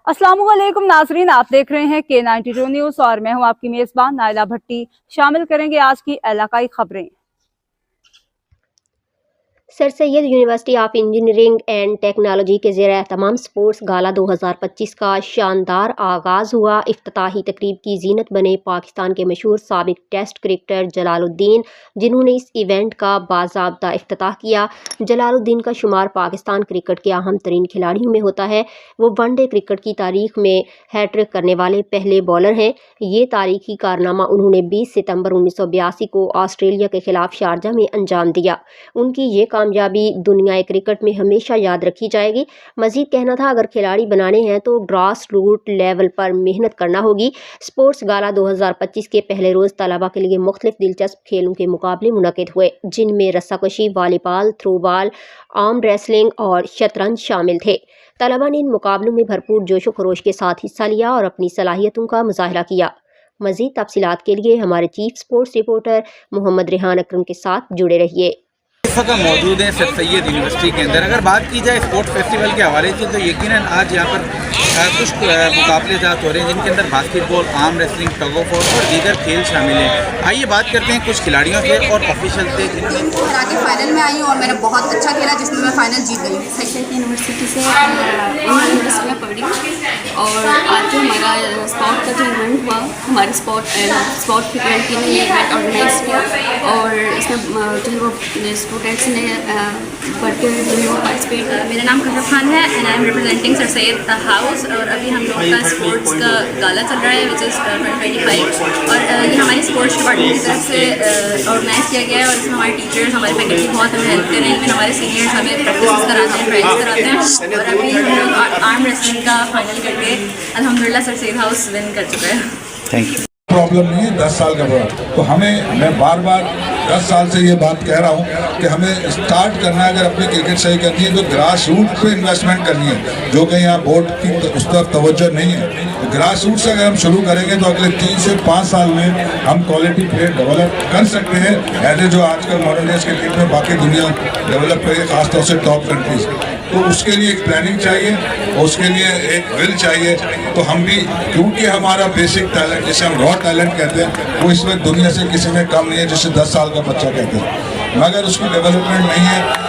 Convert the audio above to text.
अस्सलामुअलैकुम नाजरीन, आप देख रहे हैं K92 न्यूज और मैं हूं आपकी मेजबान नाइला भट्टी। शामिल करेंगे आज की इलाकाई खबरें। Sir Syed university of engineering and technology के ज़ेर तमाम स्पोर्ट्स गाला 2025 का शानदार आगाज़ हुआ। इफ्तिताही तकरीब की जीनत बने पाकिस्तान के मशहूर साबिक टेस्ट क्रिकेटर जलालुद्दीन, जिन्होंने इस इवेंट का बाज़ाब्ता इफ्तिताह किया। जलालुद्दीन का शुमार पाकिस्तान क्रिकेट के अहम तरीन खिलाड़ियों में होता है। वो वनडे क्रिकेट की तारीख में हैट्रिक करने वाले पहले बॉलर हैं। ये तारीखी कारनामा उन्होंने 20 सितंबर 1982 को ऑस्ट्रेलिया के खिलाफ शारजा में अंजाम दिया। उनकी ये कामयाबी दुनिया क्रिकेट में हमेशा याद रखी जाएगी। मजीद कहना था, अगर खिलाड़ी बनाने हैं तो ग्रास रूट लेवल पर मेहनत करना होगी। स्पोर्ट्स गाला 2025 के पहले रोज़ तलबा के लिए मुख्तलिफ दिलचस्प खेलों के मुकाबले मुनक़िद हुए, जिनमें रस्साकशी, वॉलीबॉल, थ्रोबॉल, आर्म रेसलिंग और शतरंज शामिल थे। तलबा ने इन मुकाबलों में भरपूर जोशो खरोश के साथ हिस्सा लिया और अपनी सलाहियतों का मुजाहरा किया। मजीद तफसीलात के लिए हमारे chief sports reporter Mohammad Rehan Akram के साथ जुड़े रहिए। इस वक्त मौजूद हैं सर सैयद यूनिवर्सिटी के अंदर। अगर बात की जाए स्पोर्ट्स फेस्टिवल के हवाले से तो यकीनन आज यहाँ पर कुछ मुकाबले जात हो रहे हैं, जिनके अंदर basketball, arm wrestling, tug of war और दीगर खेल शामिल हैं। आइए बात करते हैं कुछ खिलाड़ियों से और ऑफिशियल से। आगे फाइनल में आई हूँ और मैंने बहुत अच्छा खेला, जिसमें मैं फाइनल जीत गई। सैयद यूनिवर्सिटी से यूनिवर्सिटी में पढ़ी और आज जो हमारा स्पोर्ट का जो इवेंट हुआ, हमारे स्पोर्ट फैकल्टी ने ये इवेंट ऑर्गेनाइज किया और इसमें जो है वो स्टूडेंट्स ने बढ़ के जो है वो पार्टिसिपेट किया। मेरा नाम कमर खान है and I am representing sir Syed house और अभी हम लोग का स्पोर्ट्स का गाला चल रहा है, विच इज़ 2025 और ये हमारी स्पोर्ट्स डिपार्टमेंट की तरफ से ऑर्गेनाइज किया गया है। और इसमें हमारे टीचर्स, हमारे फैकल्टी बहुत हमें हेल्प कर रहे हैं। हमारे सीनियर्स हमें प्रैक्टिस कराते हैं, ट्रायल्स कराते हैं और अभी हम लोग आर्म रेसलिंग का फाइनल करके अल्हम्दुलिल्लाह सर सैयद हाउस विन कर चुका है। Thank you. प्रॉब्लम नहीं है 10 साल का बड़ा, तो मैं बार बार 10 साल से ये बात कह रहा हूँ कि हमें स्टार्ट करना है। अगर अपनी क्रिकेट सही करनी है तो ग्रास रूट पे इन्वेस्टमेंट करनी है, जो कि यहाँ बोर्ड की उस तरफ तवज्जो नहीं है। तो ग्रास रूट से अगर हम शुरू करेंगे तो अगले 3 से 5 साल में हम क्वालिटी प्लेयर डेवलप कर सकते हैं, ऐसे जो आजकल मॉडर्न डेज क्रिकेट में बाकी दुनिया डेवलप करेगी, खासतौर से टॉप कंट्रीज। तो उसके लिए एक प्लानिंग चाहिए और उसके लिए एक विल चाहिए। तो हम भी, क्योंकि हमारा बेसिक टैलेंट, जिसे हम रॉ टैलेंट कहते हैं, वो इसमें दुनिया से किसी में कम नहीं है, जिसे 10 साल का बच्चा कहते हैं, मगर उसकी डेवलपमेंट नहीं है।